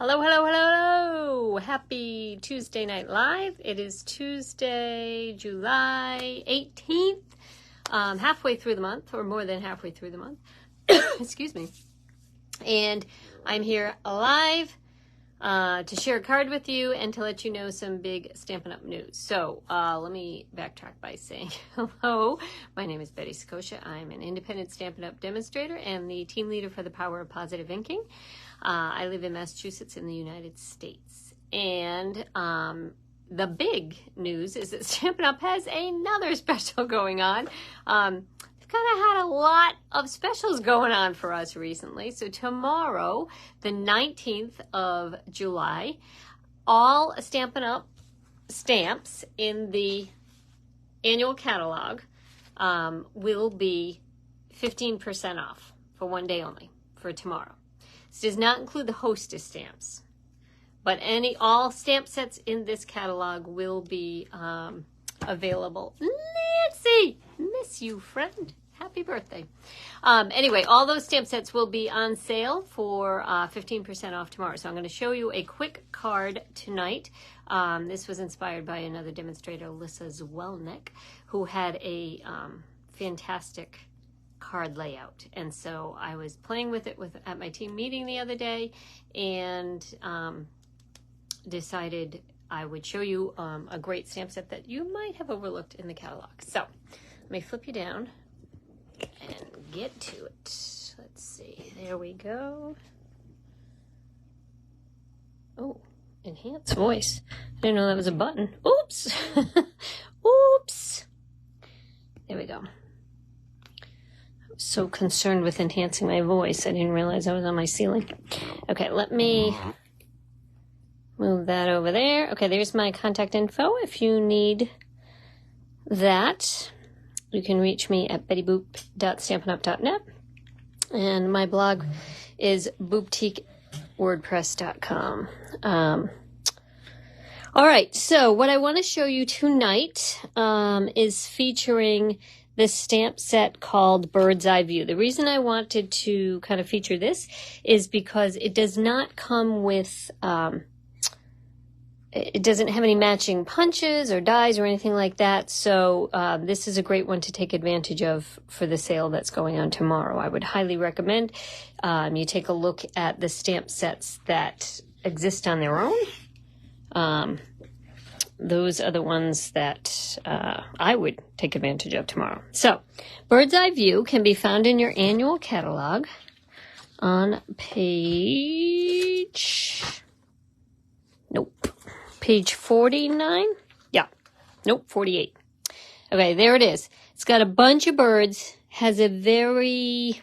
Hello, hello, hello, hello. Happy Tuesday Night Live. It is Tuesday, July 18th, halfway through the month, or more than halfway through the month. Excuse me. And I'm here live to share a card with you and to let you know some big Stampin' Up! News. So let me backtrack by saying hello. My name is Betty Scotia. I'm an independent Stampin' Up! Demonstrator and the team leader for the Power of Positive Inking. I live in Massachusetts in the United States. And the big news is that Stampin' Up! Has another special going on. They've kind of had a lot of specials going on for us recently. So tomorrow, the 19th of July, all Stampin' Up! Stamps in the annual catalog will be 15% off for one day only, for tomorrow. This does not include the hostess stamps, but all stamp sets in this catalog will be available. Nancy, miss you, friend. Happy birthday. Anyway, all those stamp sets will be on sale for 15% off tomorrow. So I'm going to show you a quick card tonight. This was inspired by another demonstrator, Lyssa Zwolanek, who had a fantastic card layout. And so I was playing with it at my team meeting the other day and decided I would show you a great stamp set that you might have overlooked in the catalog. So let me flip you down and get to it. Let's see. There we go. Oh, enhance voice. I didn't know that was a button. Oops. Oops. There we go. I was so concerned with enhancing my voice, I didn't realize I was on my ceiling. Okay, let me move that over there. Okay, there's my contact info. If you need that, you can reach me at bettyboop.stampinup.net. And my blog is booptiquewordpress.com. All right, so what I want to show you tonight is featuring this stamp set called Bird's Eye View. The reason I wanted to kind of feature this is because it does not come with, it doesn't have any matching punches or dies or anything like that. So this is a great one to take advantage of for the sale that's going on tomorrow. I would highly recommend you take a look at the stamp sets that exist on their own. Those are the ones that I would take advantage of tomorrow. So, Bird's Eye View can be found in your annual catalog on page 49? Yeah. Nope, 48. Okay, there it is. It's got a bunch of birds, has a very,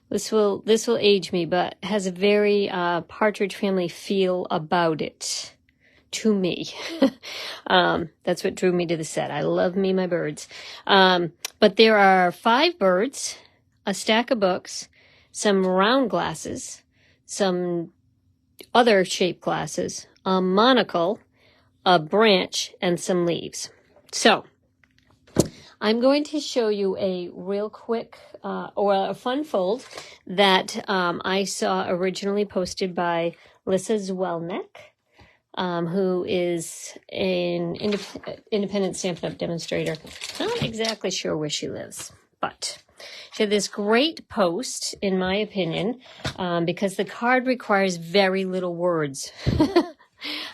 this will age me, but has a very Partridge Family feel about it. To me. That's what drew me to the set. I love me my birds. But there are 5 birds, a stack of books, some round glasses, some other shaped glasses, a monocle, a branch, and some leaves. So I'm going to show you a real quick or a fun fold that I saw originally posted by Lyssa Zwolanek, who is an independent Stampin' Up! Demonstrator. Not exactly sure where she lives, but she had this great post, in my opinion, because the card requires very little words.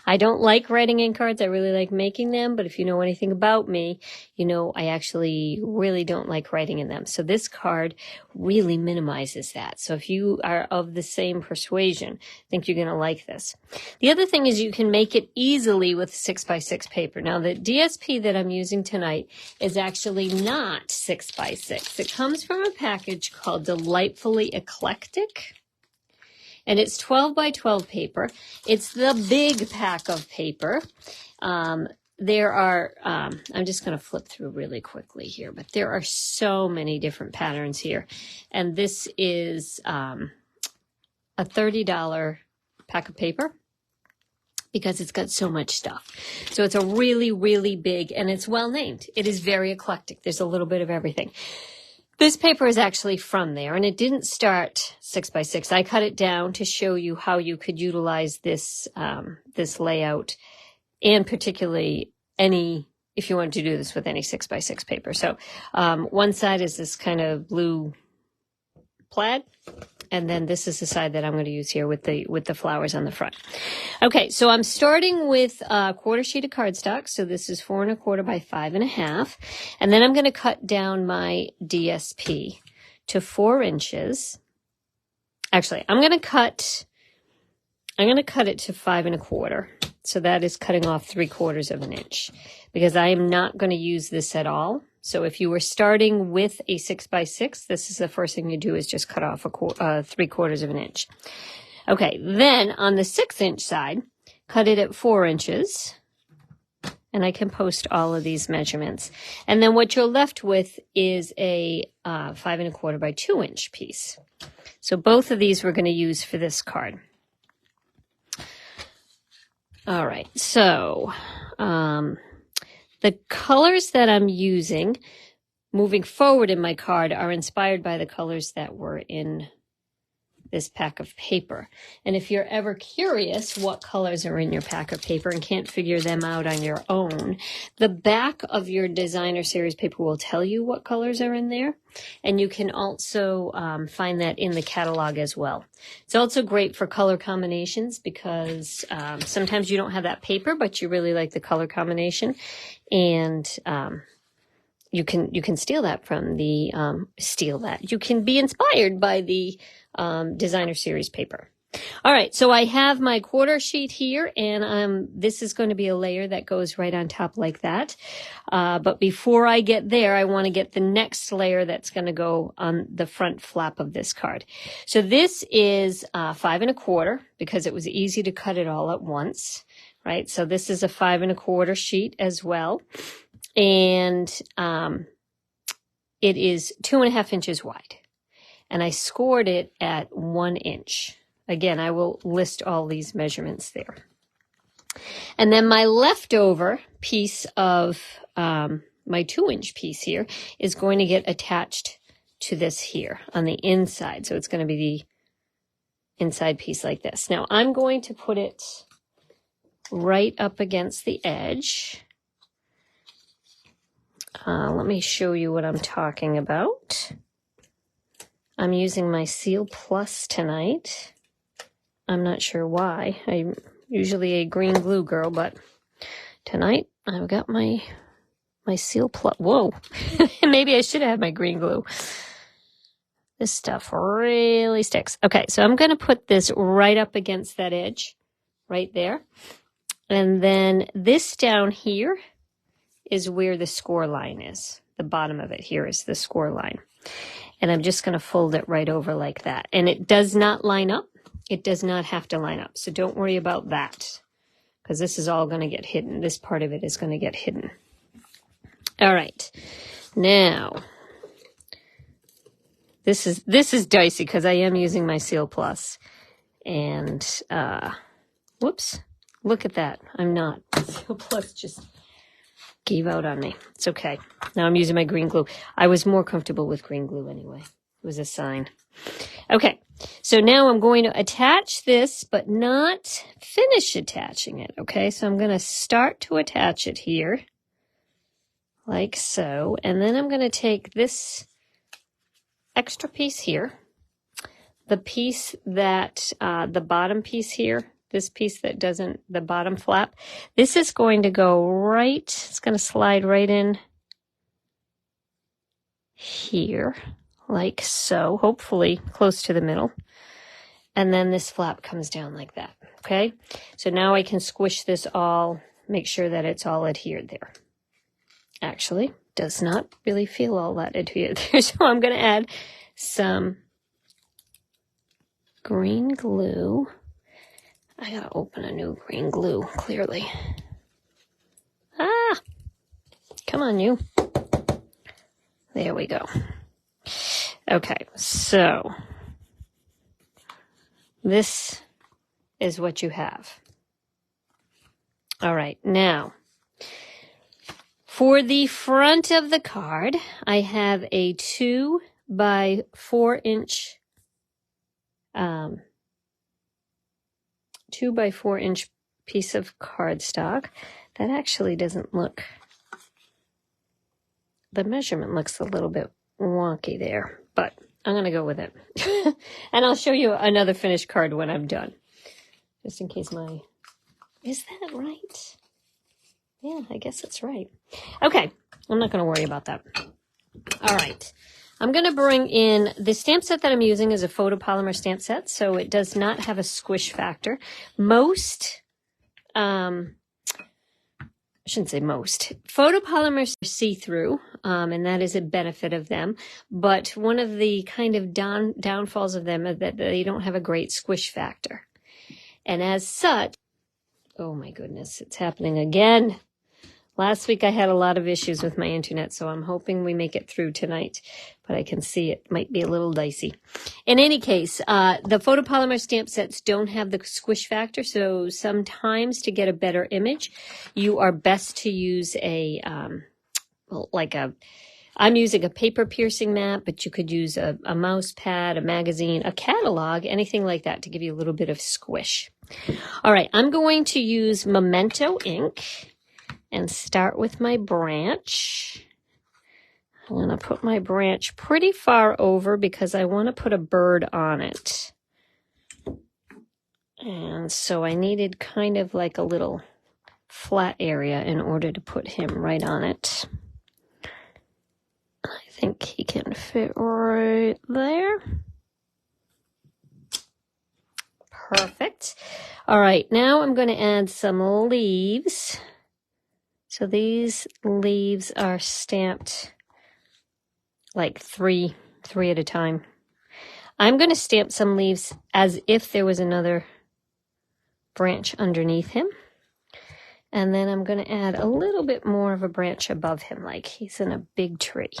I don't like writing in cards. I really like making them, but if you know anything about me, you know I actually really don't like writing in them. So this card really minimizes that. So if you are of the same persuasion, I think you're going to like this. The other thing is you can make it easily with 6x6 paper. Now the DSP that I'm using tonight is actually not 6x6. It comes from a package called Delightfully Eclectic. And it's 12 by 12 paper. It's the big pack of paper. There are, I'm just going to flip through really quickly here, but there are so many different patterns here. And this is a $30 pack of paper because it's got so much stuff. So it's a really, really big, and it's well named. It is very eclectic. There's a little bit of everything. This paper is actually from there, and it didn't start 6 by 6. I cut it down to show you how you could utilize this this layout, and particularly if you want to do this with any 6 by 6 paper. So one side is this kind of blue plaid, and then this is the side that I'm going to use here with the flowers on the front. Okay, so I'm starting with a quarter sheet of cardstock. So this is 4 1/4 by 5 1/2, and then I'm going to cut down my DSP to 4 inches. Actually, I'm going to cut it to 5 1/4. So that is cutting off 3/4 of an inch, because I am not going to use this at all. So if you were starting with a 6 by 6, this is the first thing you do, is just cut off 3/4 of an inch. Okay, then on the 6-inch side, cut it at 4 inches. And I can post all of these measurements. And then what you're left with is a 5 1/4 by 2-inch piece. So both of these we're going to use for this card. All right, so the colors that I'm using moving forward in my card are inspired by the colors that were in this pack of paper. And if you're ever curious what colors are in your pack of paper and can't figure them out on your own, the back of your designer series paper will tell you what colors are in there. And you can also find that in the catalog as well. It's also great for color combinations, because sometimes you don't have that paper, but you really like the color combination. And you can steal that from the, you can be inspired by the designer series paper. All right, so I have my quarter sheet here, and this is going to be a layer that goes right on top like that. But before I get there, I want to get the next layer that's going to go on the front flap of this card. So this is 5 1/4, because it was easy to cut it all at once, right? So this is a 5 1/4 sheet as well. And it is 2 1/2 inches wide. And I scored it at 1 inch. Again, I will list all these measurements there. And then my leftover piece of my 2-inch piece here is going to get attached to this here on the inside. So it's going to be the inside piece like this. Now I'm going to put it right up against the edge. Let me show you what I'm talking about. I'm using my Seal Plus tonight. I'm not sure why. I'm usually a green glue girl, but tonight I've got my Seal Plus. Whoa, maybe I should have had my green glue. This stuff really sticks. Okay, so I'm going to put this right up against that edge, right there. And then this down here is where the score line is. The bottom of it here is the score line. And I'm just going to fold it right over like that. And it does not line up. It does not have to line up. So don't worry about that, because this is all going to get hidden. This part of it is going to get hidden. All right. Now, this is dicey because I am using my Seal Plus. And, whoops, look at that. I'm not. Seal Plus just gave out on me. It's okay. Now I'm using my green glue. I was more comfortable with green glue anyway. It was a sign. Okay, so now I'm going to attach this, but not finish attaching it. Okay, so I'm going to start to attach it here, like so. And then I'm going to take this extra piece here, the piece that, the bottom piece here, this piece that doesn't, the bottom flap, this is going to go right, it's going to slide right in here, like so, hopefully close to the middle. And then this flap comes down like that, okay? So now I can squish this all, make sure that it's all adhered there. Actually, does not really feel all that adhered there, so I'm going to add some green glue. I gotta open a new green glue, clearly. Ah! Come on, you. There we go. Okay, so this is what you have. All right, now, for the front of the card, I have a 2 by 4 inch, 2 by 4 inch piece of cardstock. That actually doesn't look, the measurement looks a little bit wonky there, but I'm going to go with it. And I'll show you another finished card when I'm done. Just in case my, is that right? Yeah, I guess it's right. Okay, I'm not going to worry about that. All right, I'm going to bring in, the stamp set that I'm using is a photopolymer stamp set, so it does not have a squish factor. Most, I shouldn't say most, photopolymers are see-through, and that is a benefit of them, but one of the kind of downfalls of them is that they don't have a great squish factor. And as such, oh my goodness, it's happening again. Last week I had a lot of issues with my internet, so I'm hoping we make it through tonight, but I can see it might be a little dicey. In any case, the photopolymer stamp sets don't have the squish factor, so sometimes to get a better image, you are best to use a, I'm using a paper piercing mat, but you could use a mouse pad, a magazine, a catalog, anything like that to give you a little bit of squish. All right, I'm going to use Memento ink and start with my branch. I'm going to put my branch pretty far over because I want to put a bird on it. And so I needed kind of like a little flat area in order to put him right on it. I think he can fit right there. Perfect. All right, now I'm going to add some leaves. So these leaves are stamped like three at a time. I'm going to stamp some leaves as if there was another branch underneath him. And then I'm going to add a little bit more of a branch above him, like he's in a big tree.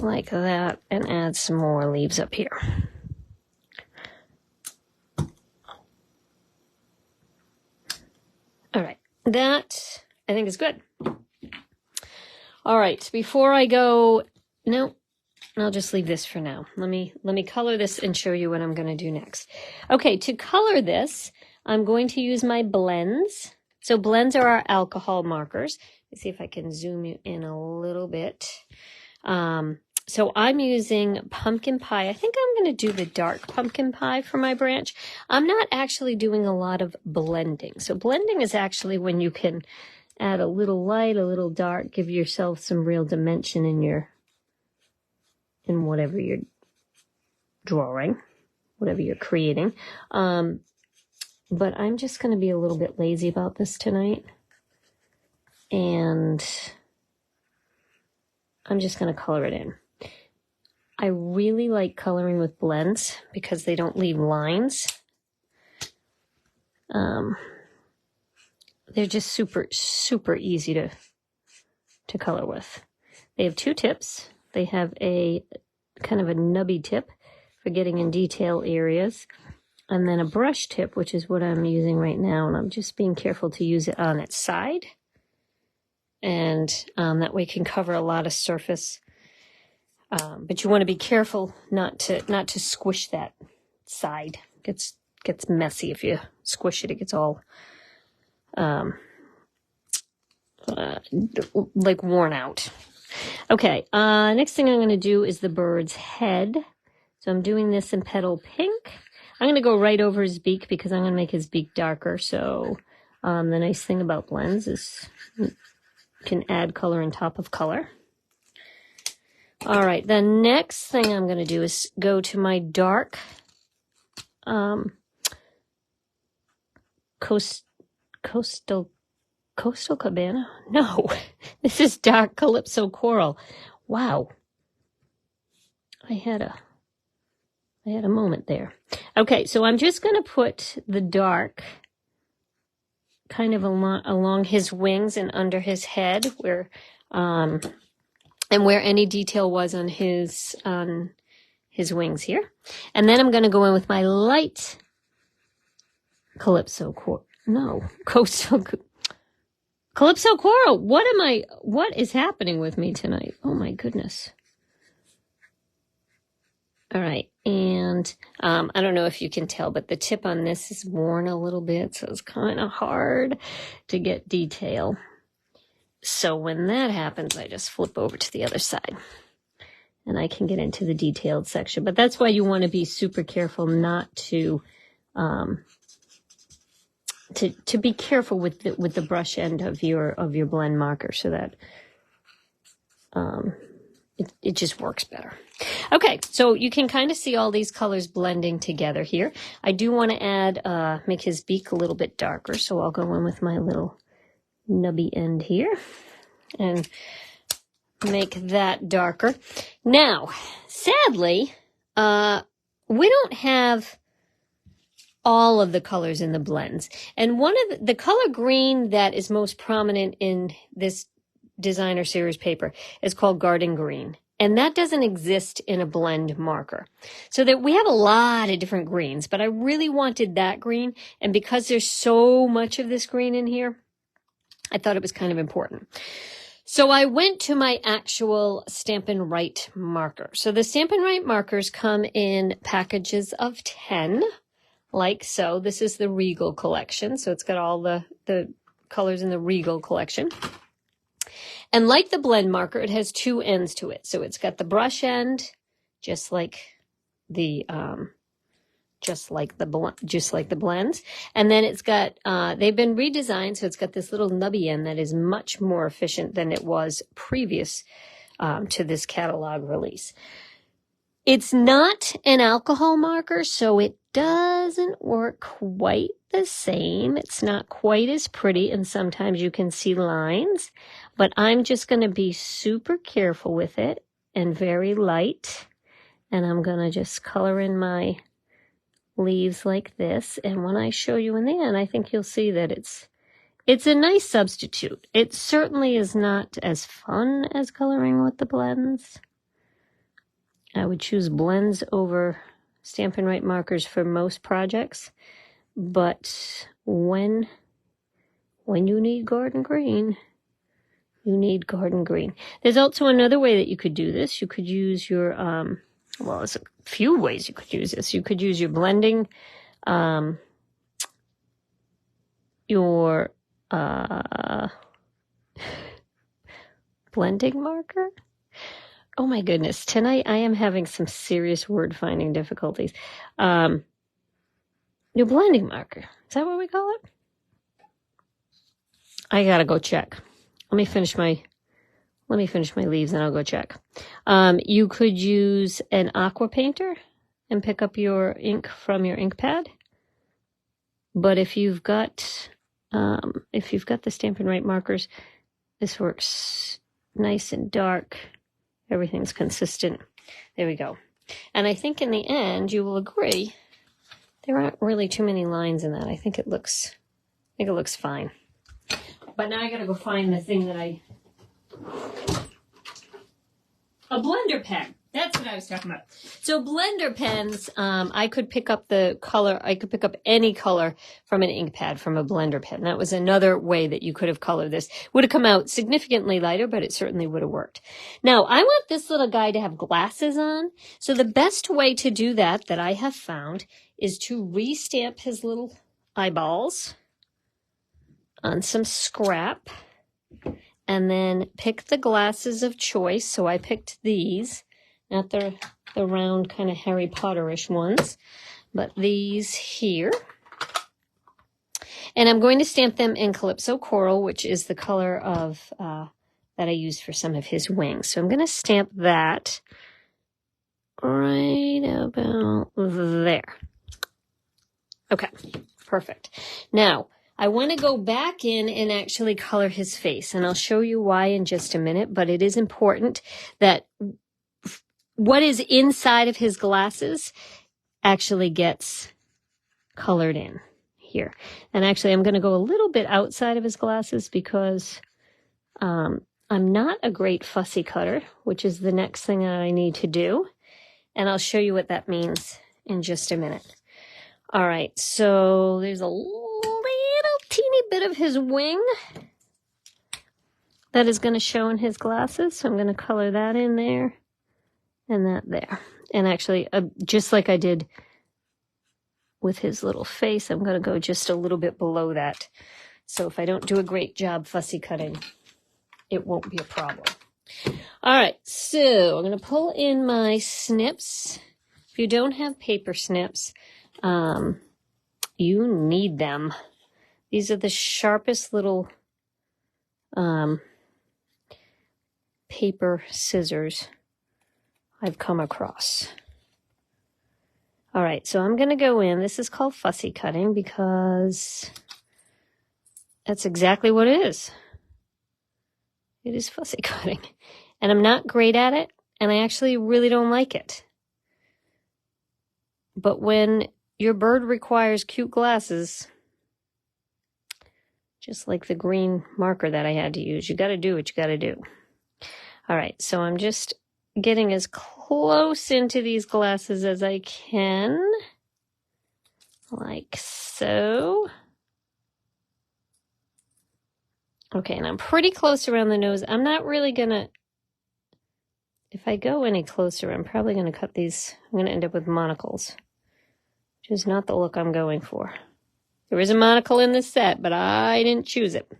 Like that, and add some more leaves up here. All right, that I think is good. All right, before I go, no, I'll just leave this for now. Let me color this and show you what I'm going to do next. Okay, to color this, I'm going to use my blends. So blends are our alcohol markers. Let's see if I can zoom you in a little bit. So I'm using pumpkin pie. I think I'm going to do the dark pumpkin pie for my branch. I'm not actually doing a lot of blending. So blending is actually when you can add a little light, a little dark, give yourself some real dimension in whatever you're drawing, whatever you're creating. But I'm just going to be a little bit lazy about this tonight. And I'm just going to color it in. I really like coloring with blends because they don't leave lines. They're just super, super easy to color with. They have two tips. They have a kind of a nubby tip for getting in detail areas, and then a brush tip, which is what I'm using right now, and I'm just being careful to use it on its side. And that way it can cover a lot of surface. But you want to be careful not to squish that side. It gets messy if you squish it. It gets all like worn out. Okay, next thing I'm going to do is the bird's head. So I'm doing this in petal pink. I'm going to go right over his beak because I'm going to make his beak darker. So the nice thing about blends is you can add color on top of color. All right, the next thing I'm going to do is go to my dark Coastal Cabana? No, this is dark Calypso Coral. Wow. I had a moment there. Okay, so I'm just going to put the dark kind of along his wings and under his head where and where any detail was on his wings here. And then I'm going to go in with my light Coastal Calypso Coral, what is happening with me tonight? Oh my goodness. All right, and I don't know if you can tell, but the tip on this is worn a little bit, so it's kind of hard to get detail. So when that happens, I just flip over to the other side, and I can get into the detailed section. But that's why you want to be super careful not to be careful with the brush end of your blend marker, so that it just works better. Okay, so you can kind of see all these colors blending together here. I do want to add, make his beak a little bit darker, so I'll go in with my little nubby end here and make that darker. Now, sadly, we don't have all of the colors in the blends. And one of the color green that is most prominent in this designer series paper is called Garden Green. And that doesn't exist in a blend marker. So that we have a lot of different greens, but I really wanted that green. And because there's so much of this green in here, I thought it was kind of important. So I went to my actual Stampin' Right marker. So the Stampin' Right markers come in packages of 10, like so. This is the Regal collection. So it's got all the colors in the Regal collection. And like the blend marker, it has two ends to it. So it's got the brush end, just like the blends. And then it's got, they've been redesigned. So it's got this little nubby end that is much more efficient than it was previous to this catalog release. It's not an alcohol marker, so it doesn't work quite the same. It's not quite as pretty, and sometimes you can see lines, but I'm just going to be super careful with it and very light, and I'm going to just color in my leaves like this. And when I show you in the end, I think you'll see that it's a nice substitute. It certainly is not as fun as coloring with the blends. I would choose blends over Stampin' Right markers for most projects, but when you need Garden Green, you need Garden Green. There's also another way that you could do this. You could use your, well, there's a few ways you could use this. You could use your blending, blending marker. Oh my goodness, tonight I am having some serious word finding difficulties. Your blending marker, is that what we call it? I gotta go check. Let me finish my leaves and I'll go check. You could use an aqua painter and pick up your ink from your ink pad. But if you've got the Stampin' Right markers, this works nice and dark. Everything's consistent. There we go. And I think in the end, you will agree, there aren't really too many lines in that. I think it looks fine. But now I gotta go find the thing that a blender pen. That's what I was talking about. So blender pens, I could pick up the color. I could pick up any color from an ink pad from a blender pen. That was another way that you could have colored this. Would have come out significantly lighter, but it certainly would have worked. Now, I want this little guy to have glasses on. So the best way to do that I have found is to restamp his little eyeballs on some scrap and then pick the glasses of choice. So I picked these. Not the round kind of Harry Potter-ish ones, but these here. And I'm going to stamp them in Calypso Coral, which is the color of that I used for some of his wings. So I'm going to stamp that right about there. Okay, perfect. Now, I want to go back in and actually color his face, and I'll show you why in just a minute, but it is important that what is inside of his glasses actually gets colored in here. And actually, I'm going to go a little bit outside of his glasses because I'm not a great fussy cutter, which is the next thing that I need to do. And I'll show you what that means in just a minute. All right, so there's a little teeny bit of his wing. that is going to show in his glasses. So I'm going to color that in there and that there. And actually, just like I did with his little face, I'm going to go just a little bit below that. So if I don't do a great job fussy cutting, it won't be a problem. All right, so I'm going to pull in my snips. If you don't have paper snips, you need them. These are the sharpest little paper scissors I've come across. All right, so I'm going to go in. This is called fussy cutting because that's exactly what it is. It is fussy cutting. And I'm not great at it, and I actually really don't like it. But when your bird requires cute glasses, just like the green marker that I had to use, you got to do what you got to do. All right, so I'm just getting as close into these glasses as I can, like so. Okay, and I'm pretty close around the nose. I'm not really gonna, if I go any closer, I'm probably gonna cut these, I'm gonna end up with monocles, which is not the look I'm going for. There is a monocle in this set, but I didn't choose it.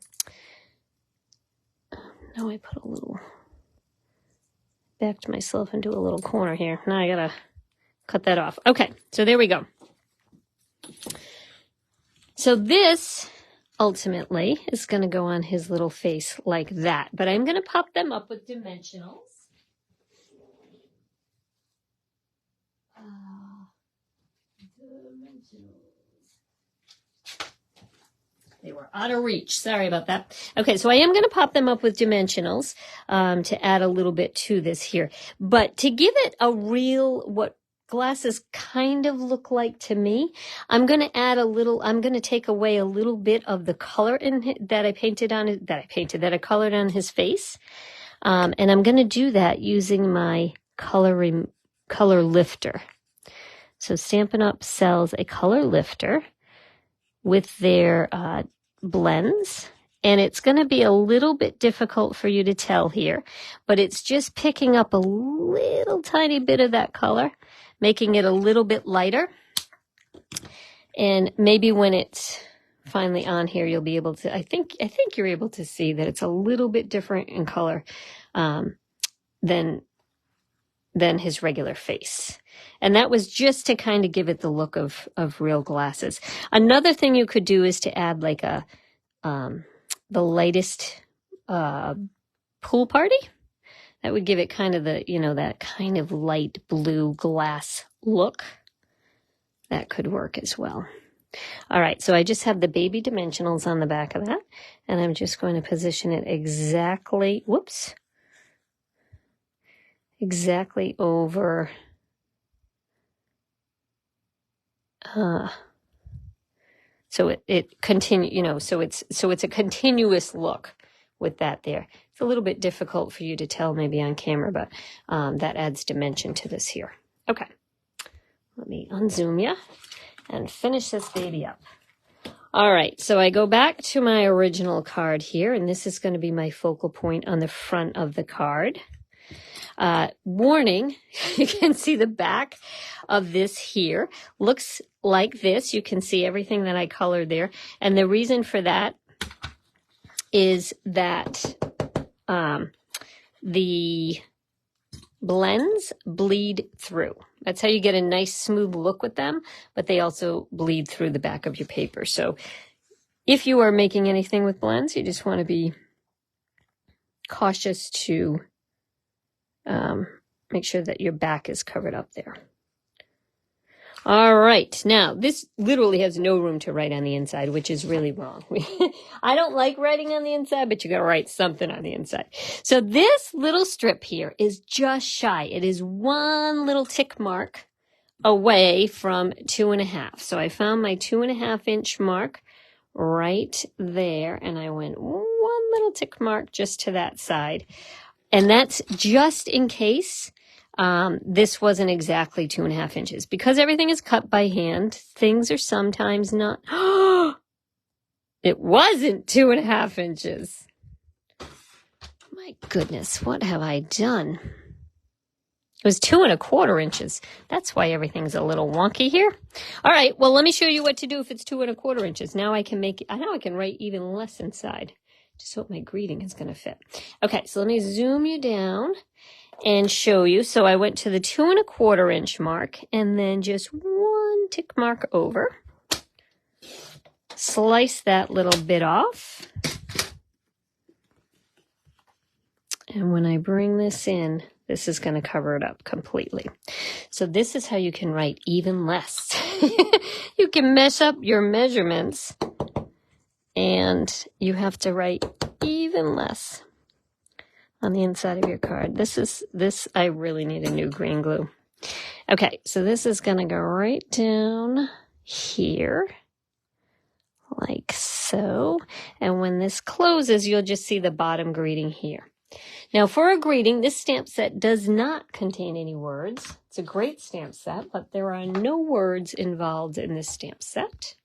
Now I put a little, backed myself into a little corner here. Now I gotta cut that off. Okay, so there we go. So this ultimately is going to go on his little face like that, but I'm going to pop them up with dimensionals. They were out of reach. Sorry about that. Okay, so I am going to pop them up with dimensionals to add a little bit to this here. But to give it a real, what glasses kind of look like to me, I'm going to add a little, I'm going to take away a little bit of the color that I colored on his face. And I'm going to do that using my color lifter. So Stampin' Up! Sells a color lifter with their blends, and it's going to be a little bit difficult for you to tell here, but it's just picking up a little tiny bit of that color, making it a little bit lighter, and maybe when it's finally on here, you'll be able to, I think you're able to see that it's a little bit different in color than his regular face. And that was just to kind of give it the look of real glasses. Another thing you could do is to add like the lightest pool party. That would give it kind of the, that kind of light blue glass look. That could work as well. All right, so I just have the baby dimensionals on the back of that, and I'm just going to position it exactly, exactly over so it continue, so it's a continuous look with that there. It's a little bit difficult for you to tell maybe on camera, but that adds dimension to this here. Okay, let me unzoom you and finish this baby up. All right, so I go back to my original card here, and this is going to be my focal point on the front of the card. Warning, you can see the back of this here. Looks like this. You can see everything that I colored there. And the reason for that is that the blends bleed through. That's how you get a nice smooth look with them, but they also bleed through the back of your paper. So if you are making anything with blends, you just want to be cautious to make sure that your back is covered up there. All right, now this literally has no room to write on the inside, which is really wrong. I don't like writing on the inside, but you got to write something on the inside. So this little strip here is just shy. It is one little tick mark away from 2.5. So I found my 2.5 inch mark right there, and I went one little tick mark just to that side. And that's just in case this wasn't exactly 2.5 inches. Because everything is cut by hand, things are sometimes not. It wasn't 2.5 inches. My goodness, what have I done? It was 2 1/4 inches. That's why everything's a little wonky here. All right, well, let me show you what to do if it's 2 1/4 inches. Now I can write even less inside. Just hope my greeting is going to fit. Okay, so let me zoom you down and show you. So I went to the 2 1/4 inch mark and then just 1 tick mark over. Slice that little bit off. And when I bring this in, this is going to cover it up completely. So this is how you can write even less. You can mess up your measurements and you have to write even less on the inside of your card. I really need a new green glue. Okay, so this is going to go right down here. Like so. And when this closes, you'll just see the bottom greeting here. Now for a greeting, this stamp set does not contain any words. It's a great stamp set, but there are no words involved in this stamp set.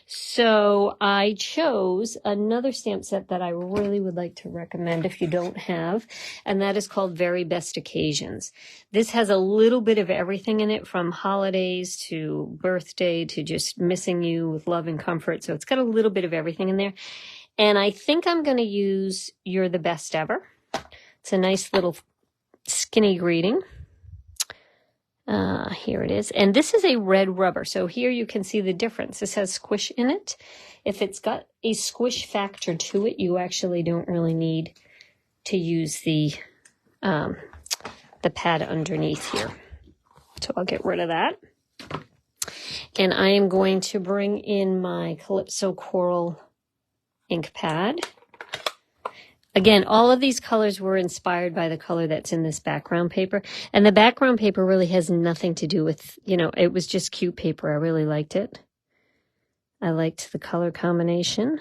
So I chose another stamp set that I really would like to recommend if you don't have, and that is called Very Best Occasions. This has a little bit of everything in it, from holidays to birthday to just missing you with love and comfort. So it's got a little bit of everything in there. And I think I'm going to use You're the Best Ever. It's a nice little skinny greeting. Here it is. And this is a red rubber. So here you can see the difference. This has squish in it. If it's got a squish factor to it, you actually don't really need to use the pad underneath here. So I'll get rid of that. And I am going to bring in my Calypso Coral ink pad. Again, all of these colors were inspired by the color that's in this background paper. And the background paper really has nothing to do with, it was just cute paper. I really liked it. I liked the color combination.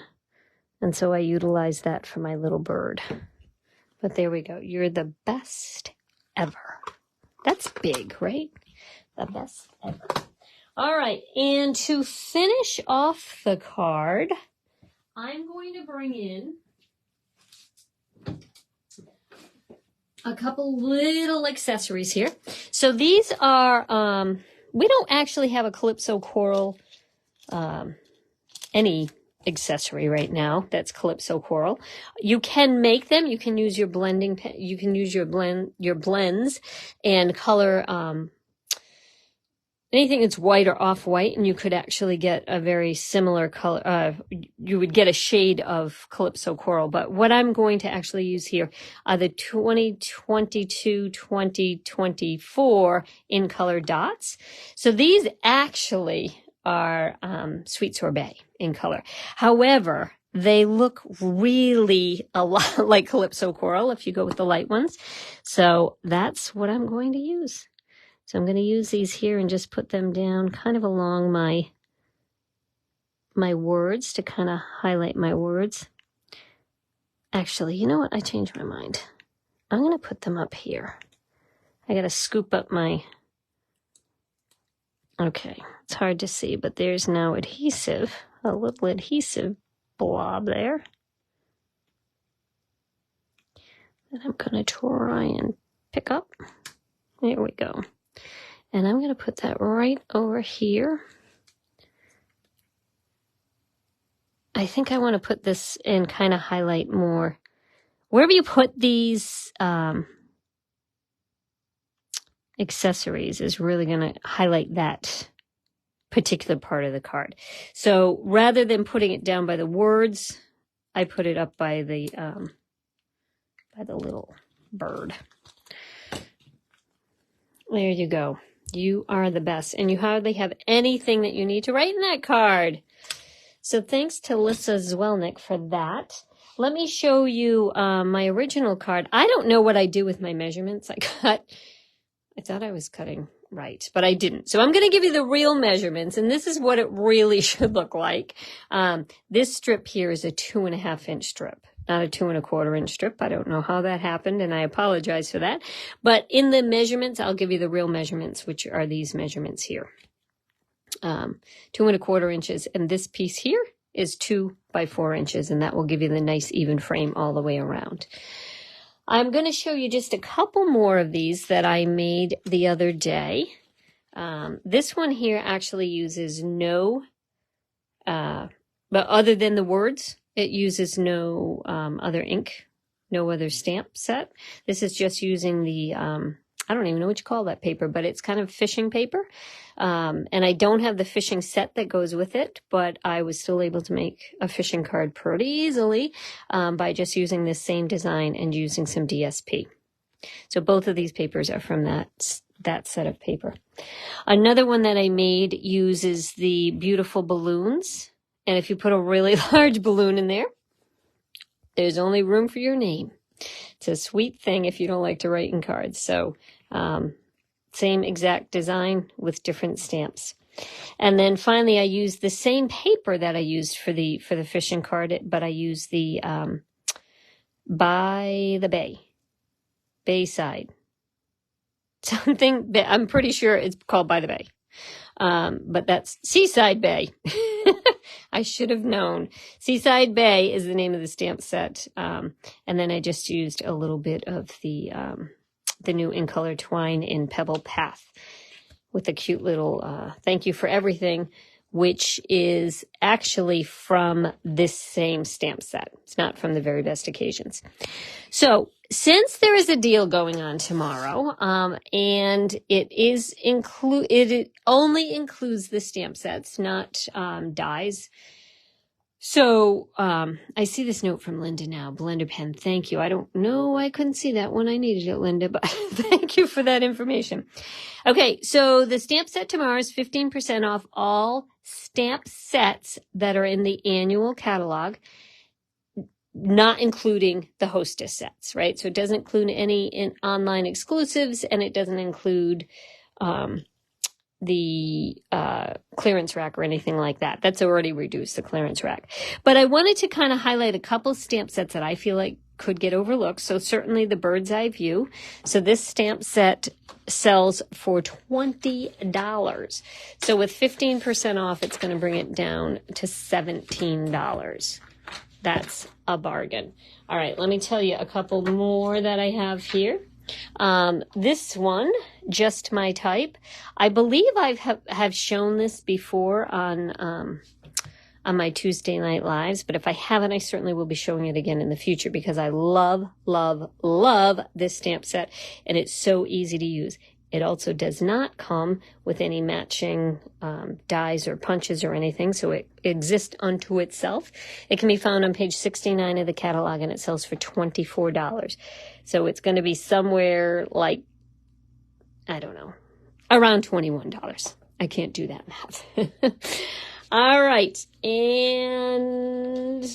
And so I utilized that for my little bird. But there we go. You're the best ever. That's big, right? The best ever. All right. And to finish off the card, I'm going to bring in a couple little accessories here. So these are, we don't actually have a Calypso Coral, any accessory right now that's Calypso Coral. You can make them. You can use your blending, you can use your blends and color, anything that's white or off-white, and you could actually get a very similar color. You would get a shade of Calypso Coral. But what I'm going to actually use here are the 2022-2024 in color dots. So these actually are Sweet Sorbet in color. However, they look really a lot like Calypso Coral if you go with the light ones. So that's what I'm going to use. So I'm going to use these here and just put them down kind of along my words to kind of highlight my words. Actually, you know what? I changed my mind. I'm going to put them up here. I got to scoop up my... Okay, it's hard to see, but there's now adhesive, a little adhesive blob there. That I'm going to try and pick up. There we go. And I'm going to put that right over here. I think I want to put this and kind of highlight more. Wherever you put these accessories is really going to highlight that particular part of the card. So rather than putting it down by the words, I put it up by the little bird. There you go. You are the best. And you hardly have anything that you need to write in that card. So thanks to Lyssa Zwolanek for that. Let me show you my original card. I don't know what I do with my measurements. I thought I was cutting right, but I didn't. So I'm going to give you the real measurements, and this is what it really should look like. This strip here is a 2.5 inch strip. Not a 2 1/4 inch strip. I don't know how that happened, and I apologize for that. But in the measurements, I'll give you the real measurements, which are these measurements here. 2 1/4 inches, and this piece here is 2 by 4 inches, and that will give you the nice even frame all the way around. I'm going to show you just a couple more of these that I made the other day. This one here actually uses no, but other than the words, it uses no other ink, no other stamp set. This is just using the, I don't even know what you call that paper, but it's kind of fishing paper. And I don't have the fishing set that goes with it, but I was still able to make a fishing card pretty easily by just using this same design and using some DSP. So both of these papers are from that set of paper. Another one that I made uses the beautiful balloons. And if you put a really large balloon in there, there's only room for your name. It's a sweet thing if you don't like to write in cards. So same exact design with different stamps. And then finally, I used the same paper that I used for the fishing card, but I used the By the Bay, Bayside. Something that I'm pretty sure it's called By the Bay. But that's Seaside Bay. I should have known. Seaside Bay is the name of the stamp set. And then I just used a little bit of the new In Color Twine in Pebble Path with a cute little thank you for everything, which is actually from this same stamp set. It's not from the Very Best Occasions. So since there is a deal going on tomorrow, and it only includes the stamp sets, not dies. So I see this note from Linda now. Blender pen, thank you. I don't know, I couldn't see that when I needed it, Linda, but thank you for that information. Okay, so the stamp set tomorrow is 15% off all stamp sets that are in the annual catalog, not including the hostess sets, right? So it doesn't include any online exclusives, and it doesn't include the clearance rack or anything like that. That's already reduced, the clearance rack. But I wanted to kind of highlight a couple stamp sets that I feel like could get overlooked. So certainly the Bird's Eye View. So this stamp set sells for $20. So with 15% off, it's going to bring it down to $17. That's a bargain. All right, let me tell you a couple more that I have here. This one, Just My Type. I believe I have shown this before on my Tuesday Night Lives, but if I haven't, I certainly will be showing it again in the future because I love, love, love this stamp set, and it's so easy to use. It also does not come with any matching dies or punches or anything, so it exists unto itself. It can be found on page 69 of the catalog, and it sells for $24. So it's going to be somewhere like, I don't know, around $21. I can't do that math. All right, and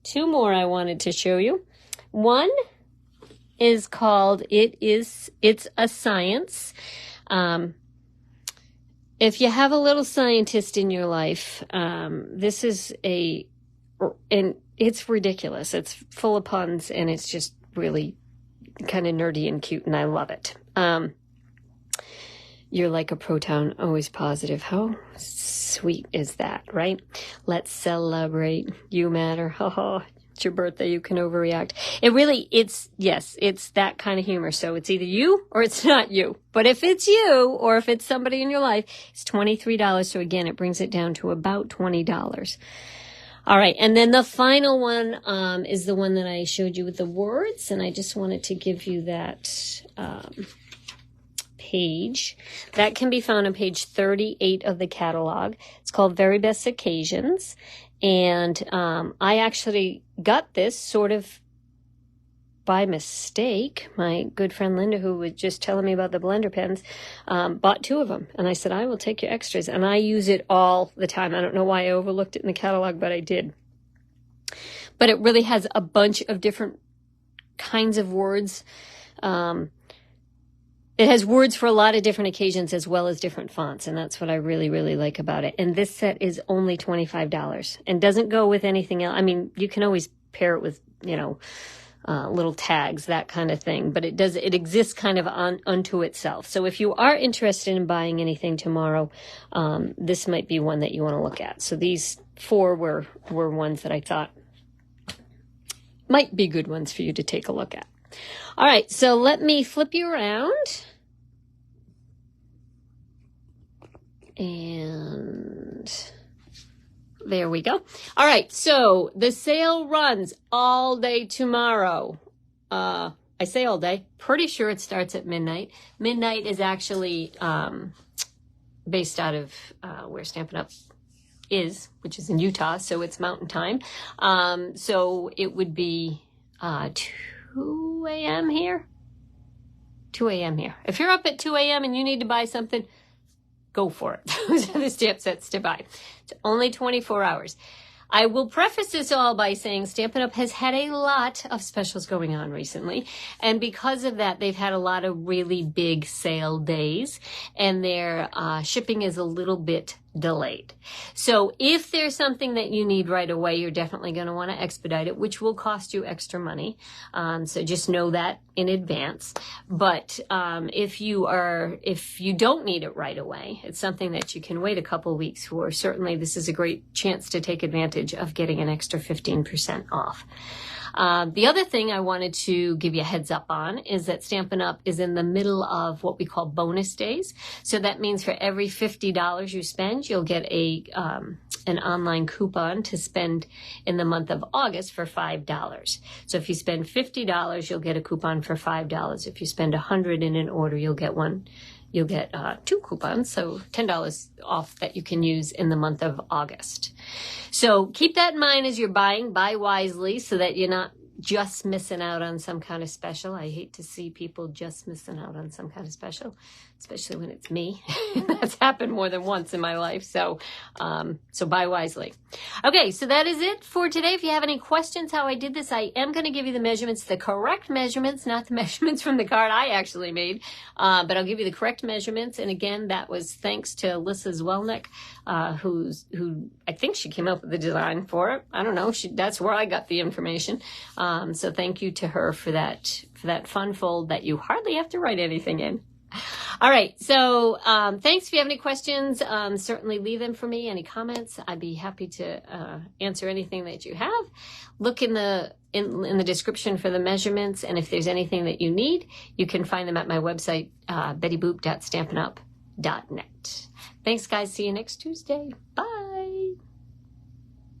two more I wanted to show you. One is called It's a Science. If you have a little scientist in your life, this is and it's ridiculous. It's full of puns, and it's just really kind of nerdy and cute, and I love it. You're like a proton, always positive. How sweet is that, right? Let's celebrate. You matter. Oh, it's your birthday, you can overreact. It's that kind of humor. So it's either you or it's not you. But if it's you or if it's somebody in your life, it's $23. So again, it brings it down to about $20. All right. And then the final one is the one that I showed you with the words. And I just wanted to give you that page. That can be found on page 38 of the catalog. It's called Very Best Occasions. And I actually got this sort of by mistake. My good friend Linda, who was just telling me about the blender pens, bought two of them. And I said, I will take your extras. And I use it all the time. I don't know why I overlooked it in the catalog, but I did. But it really has a bunch of different kinds of words. It has words for a lot of different occasions as well as different fonts, and that's what I really, really like about it. And this set is only $25 and doesn't go with anything else. I mean, you can always pair it with, little tags, that kind of thing, but it exists kind of unto itself. So if you are interested in buying anything tomorrow, this might be one that you want to look at. So these four were ones that I thought might be good ones for you to take a look at. All right, so let me flip you around. And there we go. All right, so the sale runs all day tomorrow. I say all day. Pretty sure it starts at midnight. Midnight is actually based out of where Stampin' Up! Is, which is in Utah, so it's mountain time. So it would be 2 a.m. here. 2 a.m. here. If you're up at 2 a.m. and you need to buy something, go for it. Those are the stamp sets to buy. It's only 24 hours. I will preface this all by saying Stampin' Up! Has had a lot of specials going on recently. And because of that, they've had a lot of really big sale days. And their shipping is a little bit delayed. So if there's something that you need right away, you're definitely going to want to expedite it, which will cost you extra money. So just know that in advance. But if you don't need it right away, it's something that you can wait a couple weeks for. Certainly, this is a great chance to take advantage of getting an extra 15% off. The other thing I wanted to give you a heads up on is that Stampin' Up! Is in the middle of what we call bonus days. So that means for every $50 you spend, you'll get an online coupon to spend in the month of August for $5. So if you spend $50, you'll get a coupon for $5. If you spend $100 in an order, you'll get one. You'll get 2 coupons, so $10 off that you can use in the month of August. So keep that in mind as you're buying. Buy wisely so that you're not just missing out on some kind of special. I hate to see people just missing out on some kind of special, especially when it's me. That's happened more than once in my life. So buy wisely. Okay, so that is it for today. If you have any questions how I did this, I am going to give you the measurements, the correct measurements, not the measurements from the card I actually made, but I'll give you the correct measurements. And again, that was thanks to Lyssa Zwolanek, who I think she came up with the design for it. I don't know. That's where I got the information. So thank you to her for that fun fold that you hardly have to write anything in. All right. So thanks. If you have any questions, certainly leave them for me. Any comments, I'd be happy to answer anything that you have. Look in the description for the measurements. And if there's anything that you need, you can find them at my website, bettyboop.stampinup.net. Thanks, guys. See you next Tuesday. Bye.